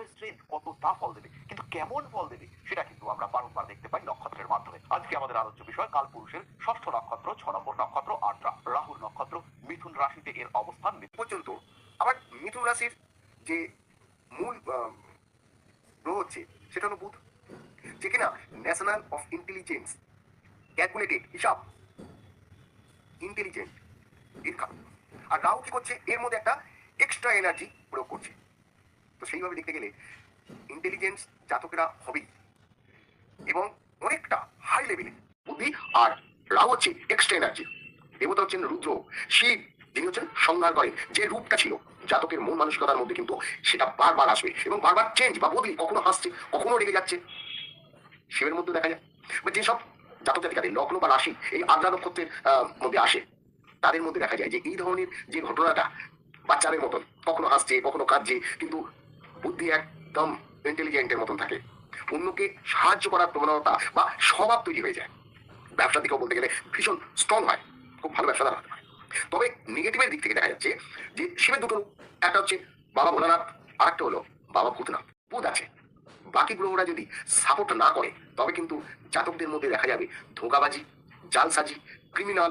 গ্রহের স্ট্রেংথ কতটা ফল দেবে, কিন্তু কেমন ফল দেবে সেটা কিন্তু আমরা বারংবার দেখতে পাই নক্ষত্রের মাধ্যমে। আজকে আমাদের আলোচ্য বিষয় কালপুরুষের ষষ্ঠ নক্ষত্র 6 নম্বর নক্ষত্র আদ্রা, রাহুর নক্ষত্র, মিথুন রাশিতে এর অবস্থান পর্যন্ত। আবার মিথুন রাশির যে মূল গ্রহ হচ্ছে সেটা হলো বুধ, যে কিনা ন্যাশনাল অফ ইন্টেলিজেন্স, ক্যালকুলেটেড, হিসাব, ইন্টেলিজেন্ট, ইনকাম। আর রাহু কি করছে, এর মধ্যে একটা এক্সট্রা এনার্জি প্রয়োগ করছে। তো সেইভাবে দেখতে গেলে ইন্টেলিজেন্স জাতকেরা হবেই, এবং অনেকটা হাই লেভেলে বুদ্ধি। আর রাহু হচ্ছে এক্সট্রা এনার্জি। দেবতা হচ্ছেন রুদ্র, শিব, যিনি হচ্ছেন সংহার করেন। যে রূপটা ছিল জাতকের মন মানসিকতার মধ্যে, কিন্তু সেটা বারবার আসবে এবং বারবার চেঞ্জ বা বদলি, কখনো হাসছে কখনো রেগে যাচ্ছে, শিবের মধ্যে দেখা যায়। বা যেসব জাতক জাতিকাদের লগ্ন বা রাশি এই আদ্রা নক্ষত্রের মধ্যে আসে, তাদের মধ্যে দেখা যায় যে এই ধরনের যে ঘটনাটা বাচ্চাদের মতন, কখনো হাসছে কখনো কাঁদছে, কিন্তু বুদ্ধি একদম ইন্টেলিজেন্টের মতন থাকে। অন্যকে সাহায্য করার প্রবণতা বা স্বভাব তৈরি হয়ে যায়। ব্যবসার দিকেও বলতে গেলে ভীষণ স্ট্রং হয়, খুব ভালো ব্যবসাদার হতে পারে। তবে নেগেটিভের দিক থেকে দেখা যাচ্ছে যে শিবের দুটো, একটা হচ্ছে বাবা ভোলানাথ, আর একটা হলো বাবা ভূতনাথ। বুধ আছে, বাকি গ্রহরা যদি সাপোর্ট না করে তবে কিন্তু জাতকদের মধ্যে দেখা যাবে ধোঁকাবাজি, জালসাজি, ক্রিমিনাল